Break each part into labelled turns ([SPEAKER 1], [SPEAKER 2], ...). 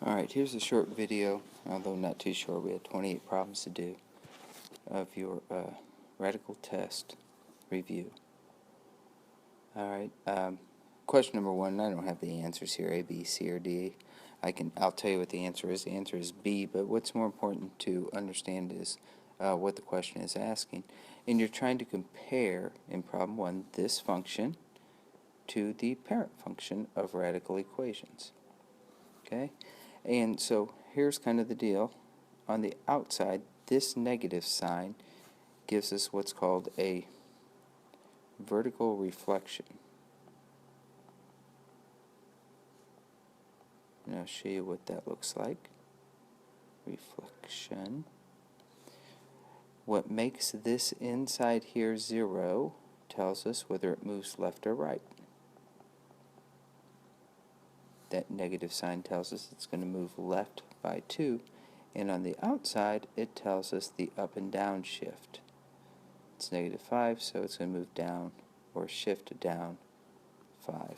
[SPEAKER 1] Alright, here's a short video, although not too short. We had 28 problems to do of your radical test review. Alright, question number 1, I don't have the answers here, A, B, C, or D. I'll tell you what the answer is. The answer is B, but what's more important to understand is what the question is asking. And you're trying to compare, in problem 1, this function to the parent function of radical equations. Okay? And so here's kind of the deal. On the outside, this negative sign gives us what's called a vertical reflection. And I'll show you what that looks like. Reflection. What makes this inside here 0 tells us whether it moves left or right. That negative sign tells us it's going to move left by 2, and on the outside it tells us the up and down shift. It's -5, so it's going to move down or shift down 5.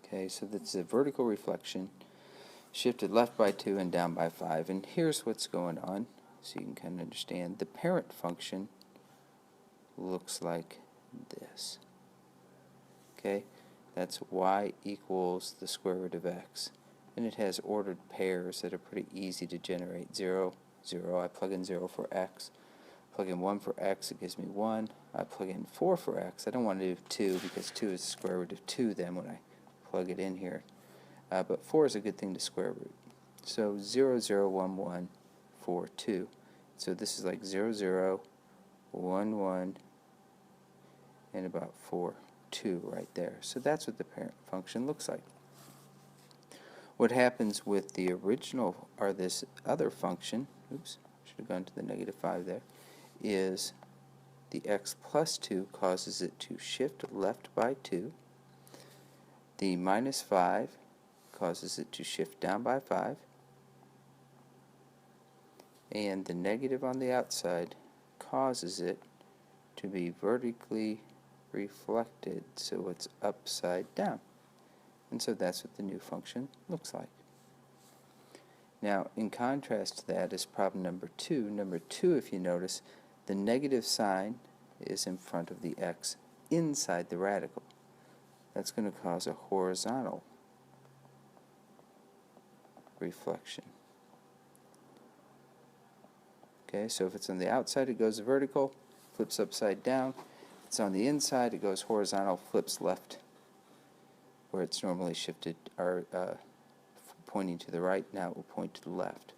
[SPEAKER 1] Okay, so that's a vertical reflection, shifted left by 2 and down by 5. And here's what's going on, so you can kind of understand. The parent function looks like this. Okay? That's y equals the square root of x. And it has ordered pairs that are pretty easy to generate. 0, 0. I plug in 0 for x. Plug in 1 for x, it gives me 1. I plug in 4 for x. I don't want to do 2 because 2 is the square root of 2 then when I plug it in here. But 4 is a good thing to square root. So 0, 0, 1, 1, 4, 2. So this is like 0, 0, 1, 1, and about 4. 2 right there. So that's what the parent function looks like. What happens with the original, or this other function, oops, should have gone to the -5 there, is the x plus 2 causes it to shift left by 2. The -5 causes it to shift down by 5. And the negative on the outside causes it to be vertically reflected, so it's upside down. And so that's what the new function looks like. Now, in contrast to that is problem number 2. Number 2, if you notice, the negative sign is in front of the x inside the radical. That's going to cause a horizontal reflection. Okay, so if it's on the outside, it goes vertical, flips upside down. It's on the inside, it goes horizontal, flips left where it's normally shifted, or pointing to the right. Now it will point to the left.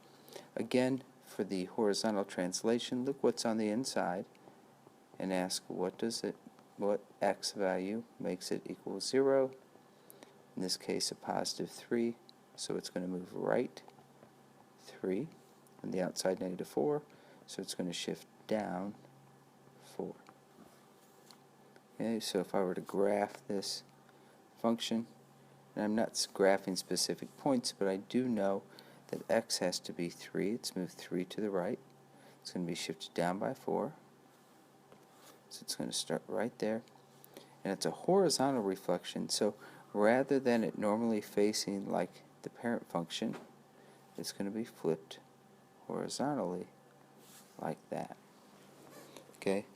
[SPEAKER 1] Again, for the horizontal translation, look what's on the inside and ask what x value makes it equal 0. In this case, a +3, so it's going to move right 3. On the outside, -4, so it's going to shift down 4. Okay, so if I were to graph this function, and I'm not graphing specific points, but I do know that x has to be 3. It's moved 3 to the right. It's going to be shifted down by 4. So it's going to start right there. And it's a horizontal reflection, so rather than it normally facing like the parent function, it's going to be flipped horizontally like that. Okay?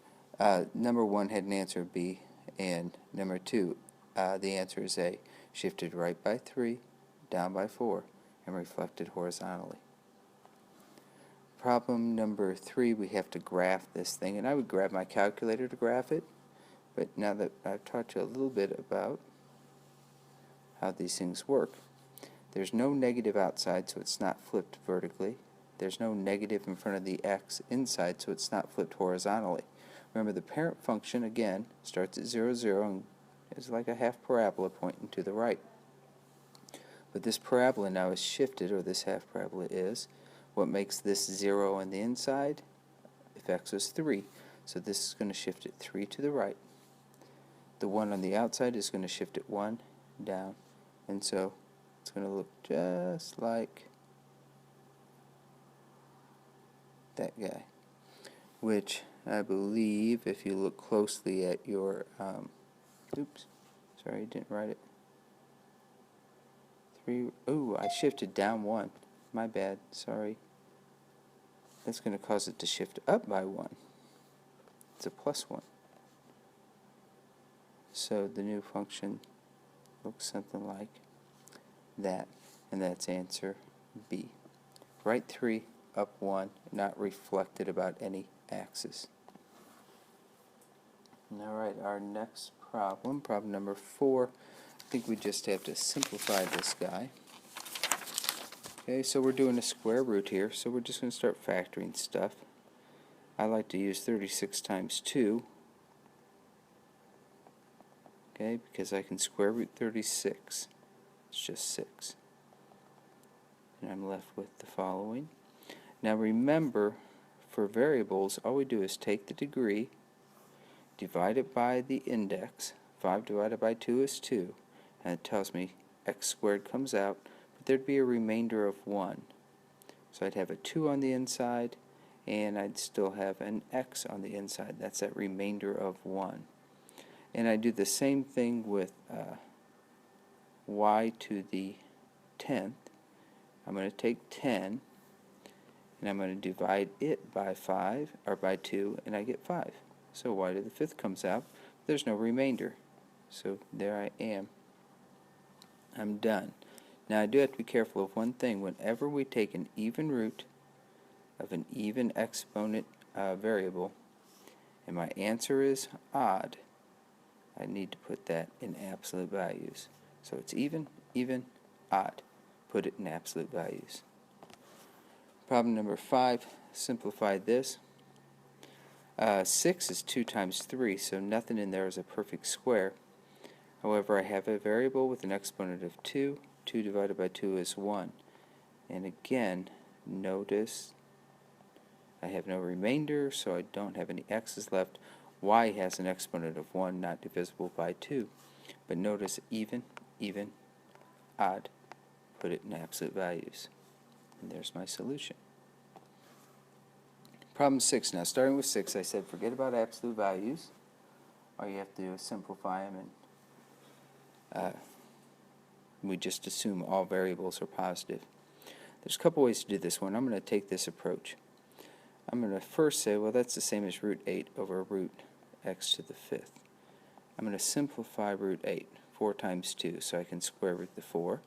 [SPEAKER 1] Number 1 had an answer B, and number 2, the answer is A, shifted right by 3, down by 4, and reflected horizontally. Problem number 3, we have to graph this thing, and I would grab my calculator to graph it, but now that I've taught you a little bit about how these things work, there's no negative outside, so it's not flipped vertically. There's no negative in front of the x inside, so it's not flipped horizontally. Remember, the parent function, again, starts at 0, 0 and is like a half parabola pointing to the right. But this parabola now is shifted, or this half parabola is. What makes this 0 on the inside? If x was 3. So this is going to shift it 3 to the right. The 1 on the outside is going to shift it 1 down. And so it's going to look just like that guy, which I believe, if you look closely at your, oops, sorry, I didn't write it. 3, ooh, I shifted down 1. My bad, sorry. That's going to cause it to shift up by 1. It's a plus 1. So the new function looks something like that, and that's answer B. Right 3, up 1, not reflected about any axis. Alright, our next problem, problem number 4, I think we just have to simplify this guy. Okay, so we're doing a square root here, so we're just going to start factoring stuff. I like to use 36 times 2, okay, because I can square root 36. It's just 6. And I'm left with the following. Now remember, for variables, all we do is take the degree, divide it by the index. 5 divided by 2 is 2, and it tells me x squared comes out, but there'd be a remainder of 1. So I'd have a 2 on the inside, and I'd still have an x on the inside. That's that remainder of 1. And I do the same thing with y to the 10th. I'm going to take 10, and I'm going to divide it by 5, or by 2, and I get 5. So y to the 5th comes out. There's no remainder. So there I am. I'm done. Now I do have to be careful of one thing. Whenever we take an even root of an even exponent variable, and my answer is odd, I need to put that in absolute values. So it's even, odd. Put it in absolute values. Problem number 5, simplify this. 6 is 2 times 3, so nothing in there is a perfect square. However, I have a variable with an exponent of 2. 2 divided by 2 is 1. And again, notice I have no remainder, so I don't have any x's left. Y has an exponent of 1, not divisible by 2. But notice even, odd. Put it in absolute values. And there's my solution. Problem 6. Now starting with 6, I said forget about absolute values. All you have to do is simplify them, and we just assume all variables are positive. There's a couple ways to do this one. I'm going to take this approach. I'm going to first say, well, that's the same as root 8 over root x to the 5th. I'm going to simplify root 8, 4 times 2, so I can square root the 4.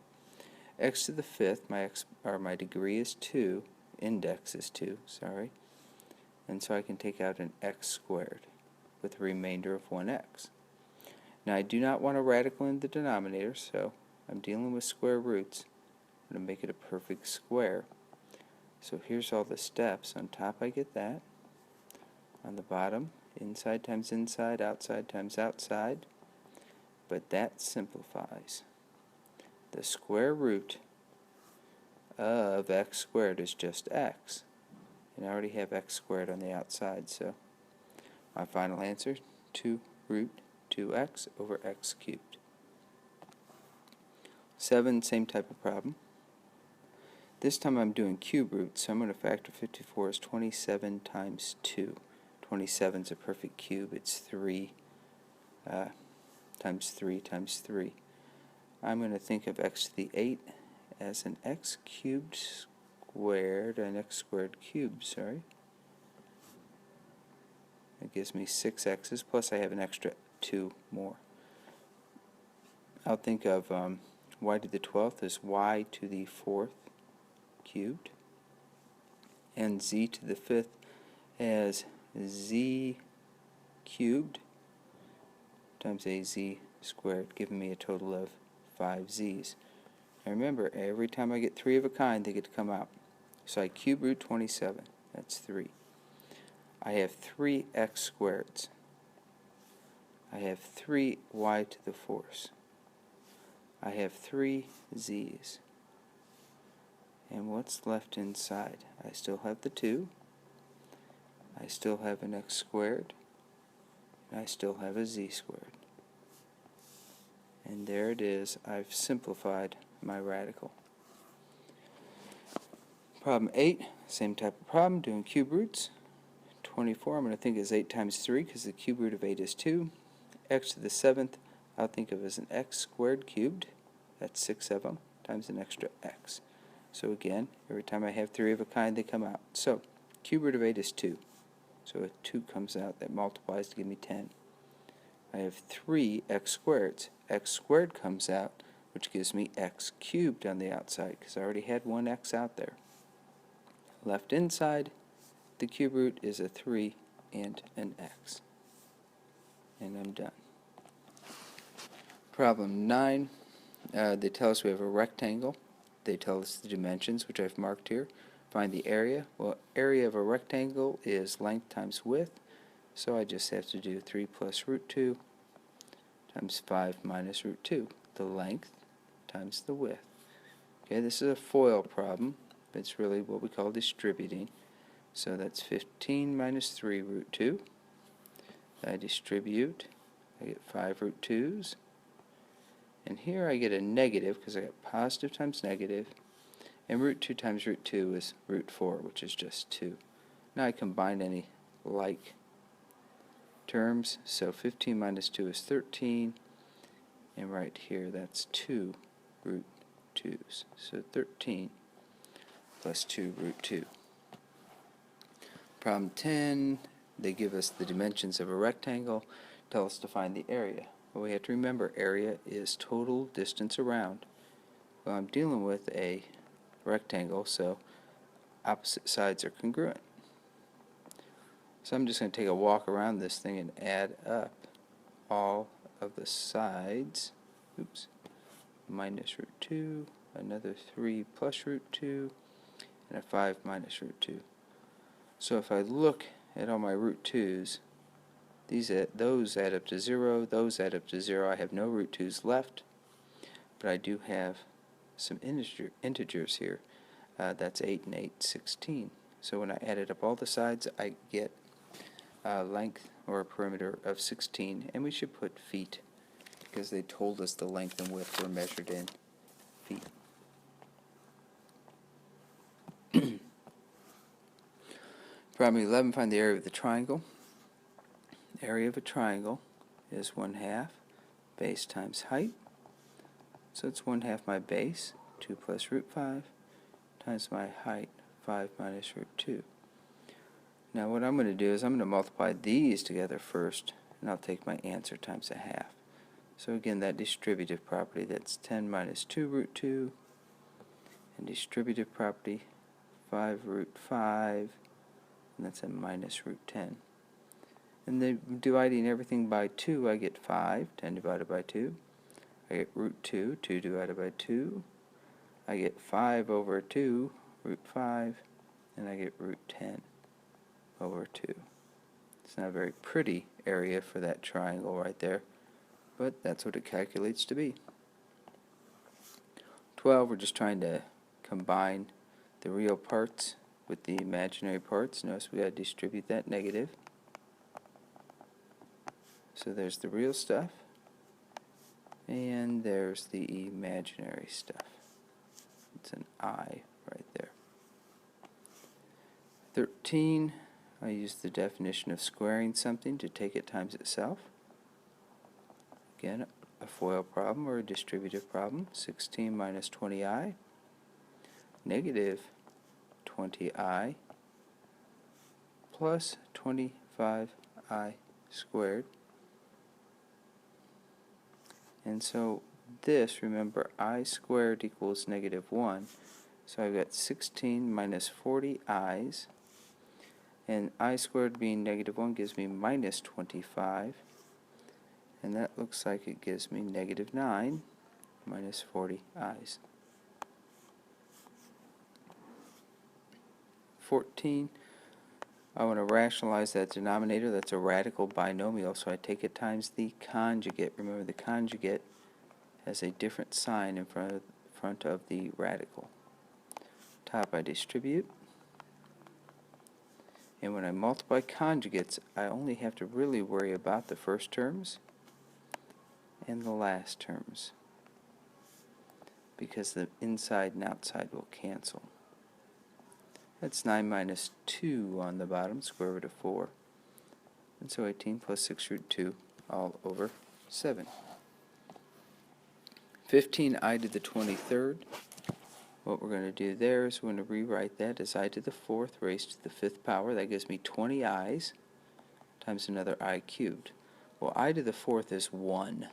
[SPEAKER 1] X to the 5th, my degree is 2, index is 2, sorry. And so I can take out an x squared with a remainder of 1x. Now I do not want a radical in the denominator, so I'm dealing with square roots. I'm going to make it a perfect square. So here's all the steps. On top I get that. On the bottom, inside times inside, outside times outside. But that simplifies. The square root of x squared is just x. And I already have x squared on the outside, so my final answer, 2 root 2x over x cubed. 7, same type of problem. This time I'm doing cube roots, so I'm going to factor 54 as 27 times 2. 27 is a perfect cube. It's 3 times 3 times 3. I'm going to think of x to the 8 as an x cubed squared, an x squared cubed, sorry. That gives me 6 x's, plus I have an extra 2 more. I'll think of y to the 12th as y to the 4th cubed, and z to the 5th as z cubed times az squared, giving me a total of 5 z's. Now remember, every time I get 3 of a kind, they get to come out. So I cube root 27, that's 3. I have 3 x squareds. I have 3 y to the 4th. I have 3 z's. And what's left inside? I still have the 2. I still have an x squared. And I still have a z squared. And there it is. I've simplified my radical. Problem 8, same type of problem, doing cube roots. 24, I'm going to think is 8 times 3 because the cube root of 8 is 2. X to the 7th, I'll think of as an x squared cubed. That's 6 of them. times an extra x. So again, every time I have 3 of a kind, they come out. So cube root of 8 is 2. So a 2 comes out that multiplies to give me 10. I have 3 x squareds. X squared comes out, which gives me x cubed on the outside, because I already had one x out there. Left inside, the cube root is a 3 and an x. And I'm done. Problem 9, they tell us we have a rectangle. They tell us the dimensions, which I've marked here. Find the area. Well, area of a rectangle is length times width, so I just have to do 3 plus root 2 times 5 minus root 2. The length times the width. Okay, this is a FOIL problem. It's really what we call distributing. So that's 15 minus 3 root 2. I distribute. I get 5 root 2's. And here I get a negative because I got positive times negative. And root 2 times root 2 is root 4, which is just 2. Now I combine any like terms. So 15 minus 2 is 13. And right here that's 2 root 2's. So 13 plus 2 root 2. Problem 10, they give us the dimensions of a rectangle, tell us to find the area. Well, we have to remember area is total distance around. Well, I'm dealing with a rectangle, so opposite sides are congruent. So I'm just going to take a walk around this thing and add up all of the sides. Oops. Minus root 2, another 3 plus root 2, and a 5 minus root 2. So if I look at all my root 2's, those add up to 0, those add up to 0. I have no root 2's left, but I do have some integers here. That's 8 and 8, 16. So when I added up all the sides, I get a length or a perimeter of 16, and we should put feet because they told us the length and width were measured in feet. Problem 11, find the area of the triangle. The area of a triangle is 1/2 base times height. So it's 1/2 my base, 2 plus root 5, times my height, 5 minus root 2. Now what I'm going to do is I'm going to multiply these together first, and I'll take my answer times 1/2. So again, that distributive property, that's 10 minus 2 root 2, and distributive property, 5 root 5, and that's a minus root 10. And then dividing everything by 2, I get 5, 10 divided by 2. I get root 2, 2 divided by 2. I get 5 over 2, root 5, and I get root 10 over 2. It's not a very pretty area for that triangle right there, but that's what it calculates to be. 12, we're just trying to combine the real parts with the imaginary parts. Notice we got to distribute that negative. So there's the real stuff, and there's the imaginary stuff. It's an I right there. 13, I use the definition of squaring something to take it times itself. Again, a FOIL problem or a distributive problem. 16 minus 20i, negative 20i, plus 25i squared. And so this, remember, I squared equals negative 1. So I've got 16 minus 40 i's. And I squared being negative 1 gives me minus 25. And that looks like it gives me negative 9 minus 40 i's. 14, I want to rationalize that denominator. That's a radical binomial, so I take it times the conjugate. Remember, the conjugate has a different sign in front of the radical. Top, I distribute. And when I multiply conjugates, I only have to really worry about the first terms and the last terms, because the inside and outside will cancel. That's 9 minus 2 on the bottom, square root of 4. And so 18 plus 6 root 2 all over 7. 15I to the 23rd. What we're going to do there is we're going to rewrite that as I to the 4th raised to the 5th power. That gives me 20 i's times another I cubed. Well, I to the 4th is 1.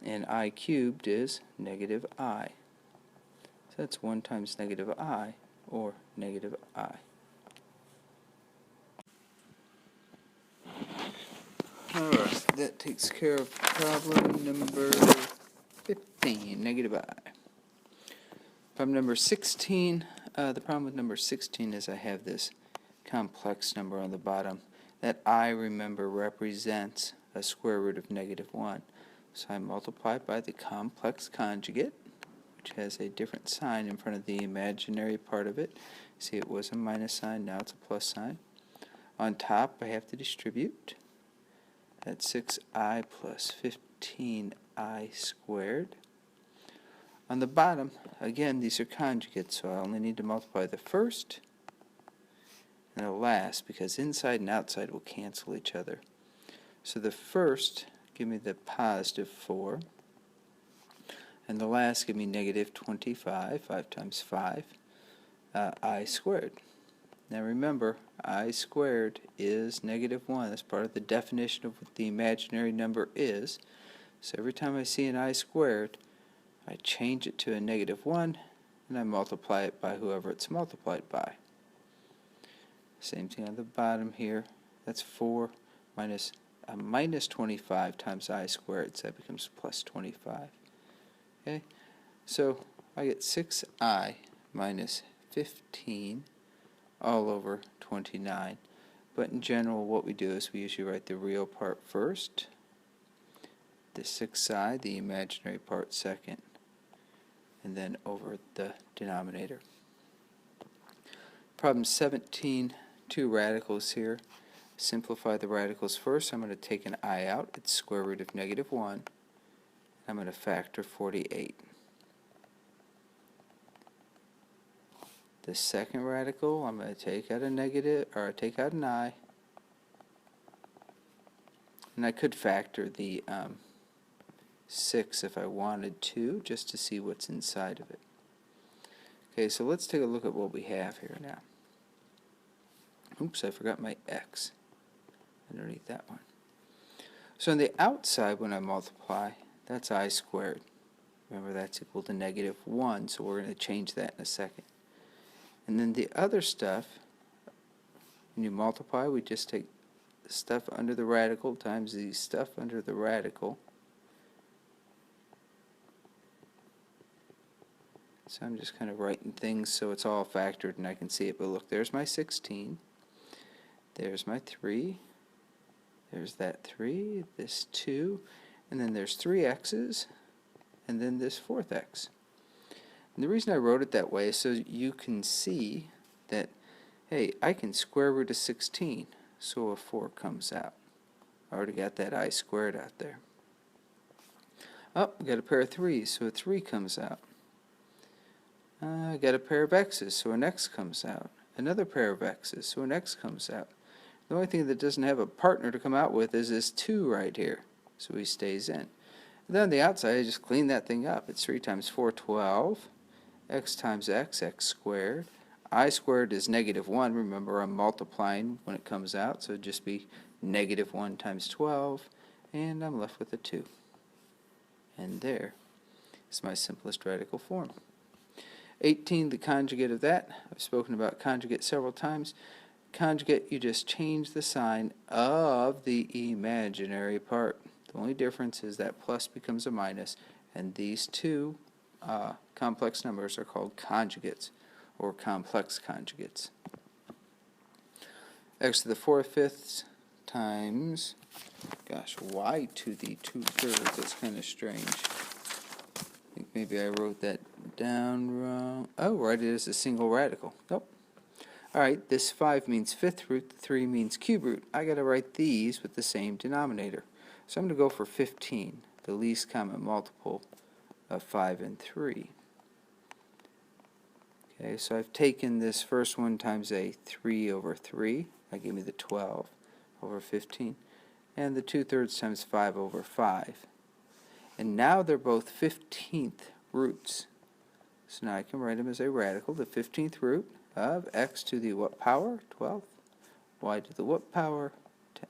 [SPEAKER 1] And I cubed is negative I. So that's 1 times negative I, or negative I. Alright, that takes care of problem number 15, negative I. Problem number 16, the problem with number 16 is I have this complex number on the bottom. That I, remember, represents a square root of negative 1. So I multiply it by the complex conjugate, which has a different sign in front of the imaginary part of it. See, it was a minus sign, now it's a plus sign. On top, I have to distribute. That's 6I plus 15I squared. On the bottom, again, these are conjugates, so I only need to multiply the first and the last, because inside and outside will cancel each other. So the first, give me the positive 4, and the last, give me negative 25, 5 times 5, I squared. Now remember, I squared is negative 1. That's part of the definition of what the imaginary number is. So every time I see an I squared, I change it to a negative 1, and I multiply it by whoever it's multiplied by. Same thing on the bottom here. That's 4 minus 25 times I squared, so that becomes plus 25. Okay, so I get 6I minus 15 all over 29. But in general, what we do is we usually write the real part first, the 6I, the imaginary part, second, and then over the denominator. Problem 17, two radicals here. Simplify the radicals first. I'm going to take an I out. It's square root of negative 1. I'm going to factor 48. The second radical, I'm going to take out a negative, or take out an I. And I could factor the 6 if I wanted to, just to see what's inside of it. Okay, so let's take a look at what we have here now. Oops, I forgot my x underneath that one. So on the outside, when I multiply, that's I squared. Remember, that's equal to negative 1, so we're going to change that in a second. And then the other stuff, when you multiply, we just take the stuff under the radical times the stuff under the radical. So I'm just kind of writing things so it's all factored and I can see it. But look, there's my 16. There's my 3. There's that 3, this 2, and then there's 3 x's, and then this 4th x. And the reason I wrote it that way is so you can see that, hey, I can square root of 16, so a 4 comes out. I already got that I squared out there. Oh, I got a pair of 3's, so a 3 comes out. I got a pair of x's, so an x comes out. Another pair of x's, so an x comes out. The only thing that doesn't have a partner to come out with is this 2 right here, so he stays in. And then on the outside, I just clean that thing up. It's 3 times 4, 12. X times x, x squared. I squared is negative 1. Remember, I'm multiplying when it comes out, so it'd just be negative 1 times 12, and I'm left with a 2. And there is my simplest radical form. 18, the conjugate of that. I've spoken about conjugate several times. Conjugate, you just change the sign of the imaginary part. The only difference is that plus becomes a minus, and these two complex numbers are called conjugates, or complex conjugates. X to the 4/5 times, gosh, y to the 2/3. That's kind of strange. I think maybe I wrote that down wrong. Oh, right, it is a single radical. Nope. Alright, this 5 means 5th root, 3 means cube root. I got to write these with the same denominator. So I'm going to go for 15, the least common multiple of 5 and 3. Okay, so I've taken this first one times a 3 over 3. That gave me the 12 over 15. And the 2/3 times 5 over 5. And now they're both 15th roots. So now I can write them as a radical, the 15th root of x to the what power? 12. Y to the what power? 10.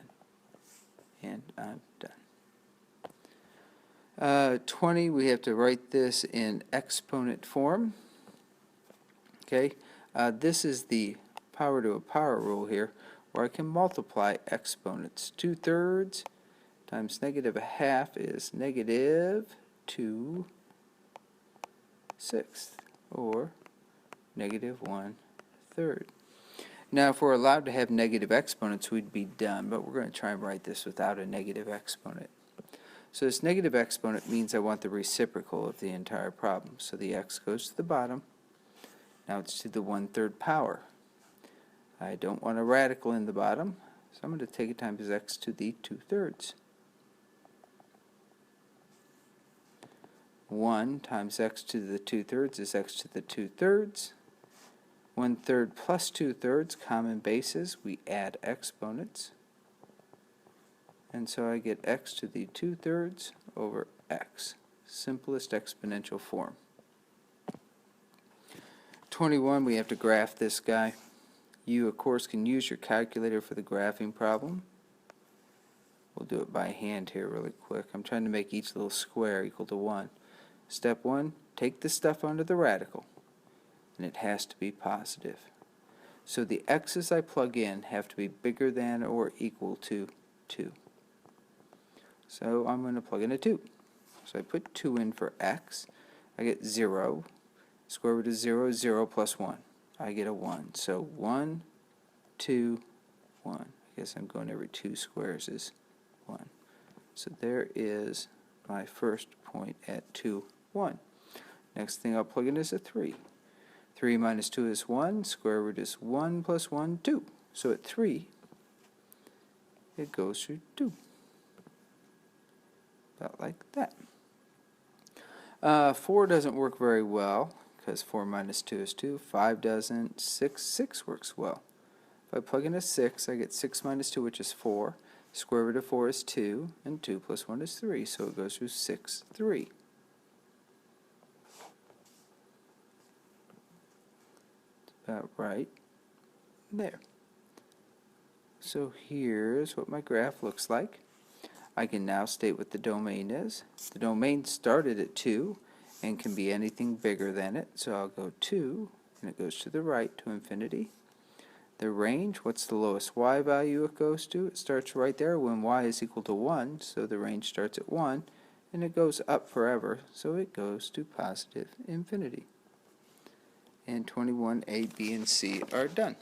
[SPEAKER 1] And I'm done. 20, we have to write this in exponent form. Okay, this is the power to a power rule here, where I can multiply exponents. 2/3 times -1/2 is -2/6, or -1/3. Now, if we're allowed to have negative exponents, we'd be done, but we're going to try and write this without a negative exponent. So this negative exponent means I want the reciprocal of the entire problem. So the x goes to the bottom. Now it's to the 1/3 power. I don't want a radical in the bottom, so I'm going to take it times x to the 2/3. 1 times x to the 2/3 is x to the 2/3. 1/3 plus 2/3, common bases, we add exponents. And so I get x to the 2/3 over x. Simplest exponential form. 21, we have to graph this guy. You, of course, can use your calculator for the graphing problem. We'll do it by hand here really quick. I'm trying to make each little square equal to 1. Step 1, take the stuff under the radical, and it has to be positive. So the x's I plug in have to be bigger than or equal to 2. So I'm going to plug in a 2. So I put 2 in for x. I get 0. Square root of 0 is 0 plus 1. I get a 1. So 1, 2, 1. I guess I'm going every 2 squares is 1. So there is my first point at 2, 1. Next thing I'll plug in is a 3. 3 minus 2 is 1. Square root is 1 plus 1, 2. So at 3, it goes through 2. About like that. 4 doesn't work very well, because 4 minus 2 is 2. 5 doesn't. 6 works well. If I plug in a 6, I get 6 minus 2, which is 4. Square root of 4 is 2, and 2 plus 1 is 3, so it goes through 6, 3. About right there. So here's what my graph looks like. I can now state what the domain is. The domain started at 2 and can be anything bigger than it. So I'll go 2, and it goes to the right to infinity. The range, what's the lowest y value it goes to? It starts right there when y is equal to 1, so the range starts at 1, and it goes up forever, so it goes to positive infinity. And 21A, B, and C are done.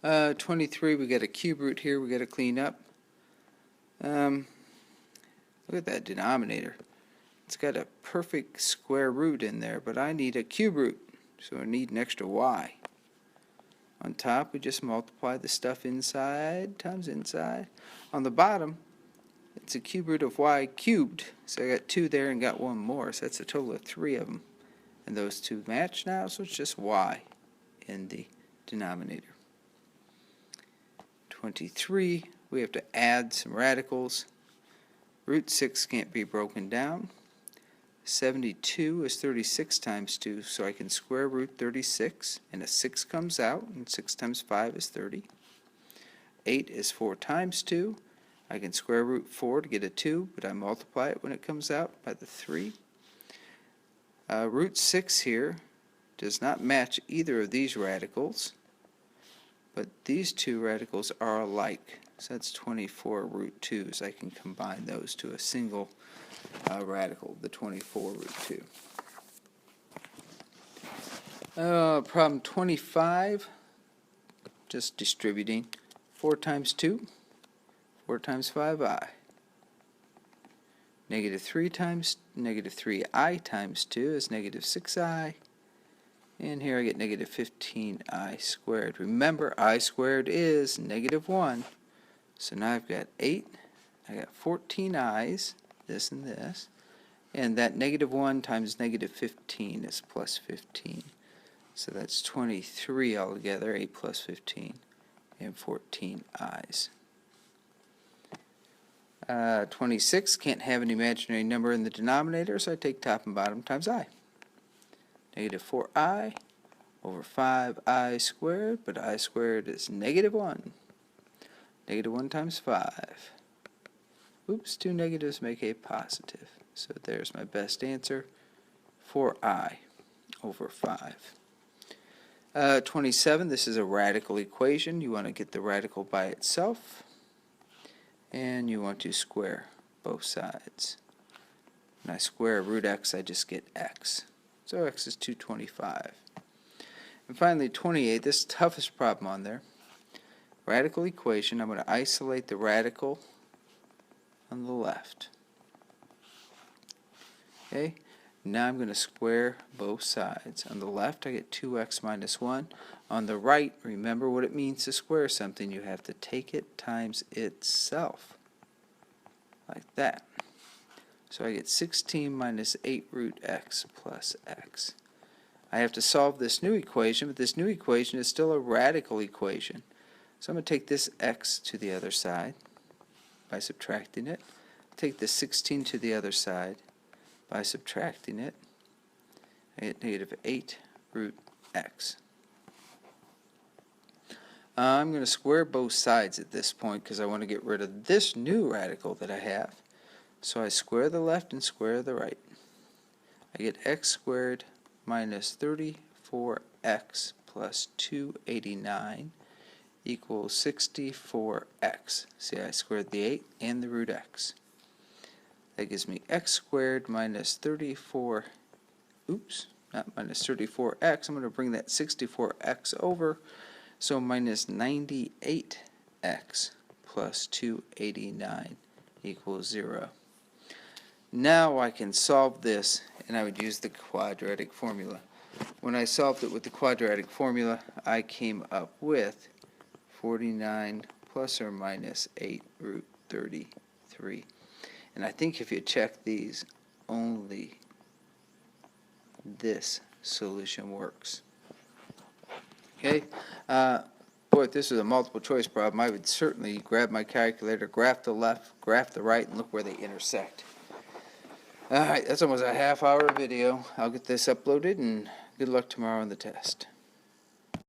[SPEAKER 1] 23, we got a cube root here we got to clean up. Look at that denominator. It's got a perfect square root in there, but I need a cube root, so I need an extra y. On top, we just multiply the stuff inside times inside. On the bottom, it's a cube root of y cubed, so I got 2 there and got 1 more, so that's a total of 3 of them. And those 2 match now, so it's just y in the denominator. 23, we have to add some radicals. Root 6 can't be broken down. 72 is 36 times 2, so I can square root 36, and a 6 comes out, and 6 times 5 is 30. 8 is 4 times 2. I can square root 4 to get a 2, but I multiply it when it comes out by the 3. Root 6 here does not match either of these radicals, but these 2 radicals are alike. So that's 24 root 2's. I can combine those to a single radical, the 24 root 2. Problem 25, just distributing. 4 times 2, 4 times 5i. -3 times -3i times 2 is -6i. And here I get -15i squared. Remember, I squared is -1. So now I've got 8. I got 14 i's, this and this. And that -1 times -15 is plus 15. So that's 23 altogether, 8 plus 15, and 14 i's. 26, can't have an imaginary number in the denominator, so I take top and bottom times I. Negative 4i over 5i squared, but I squared is negative 1. Negative 1 times 5. Oops, two negatives make a positive. So there's my best answer, 4i over 5. 27, this is a radical equation. You want to get the radical by itself, and you want to square both sides. When I square root x, I just get x. So x is 225. And finally, 28, this is the toughest problem on there. Radical equation, I'm going to isolate the radical on the left. Okay, now I'm going to square both sides. On the left, I get 2x minus 1. On the right, remember what it means to square something. You have to take it times itself, like that. So I get 16 minus 8 root x plus x. I have to solve this new equation, but this new equation is still a radical equation. So I'm going to take this x to the other side by subtracting it. Take the 16 to the other side by subtracting it. I get negative 8 root x. I'm going to square both sides at this point because I want to get rid of this new radical that I have. So I square the left and square the right. I get x squared minus 34x plus 289 equals 64x. See, I squared the 8 and the root x. That gives me x squared minus 34, oops, not minus 34x. I'm going to bring that 64x over, so minus 98x plus 289 equals 0. Now I can solve this, and I would use the quadratic formula. When I solved it with the quadratic formula, I came up with 49 plus or minus 8 root 33. And I think if you check these, only this solution works. Okay? Boy, if this was a multiple choice problem, I would certainly grab my calculator, graph the left, graph the right, and look where they intersect. Alright, that's almost a half-hour video. I'll get this uploaded, and good luck tomorrow on the test.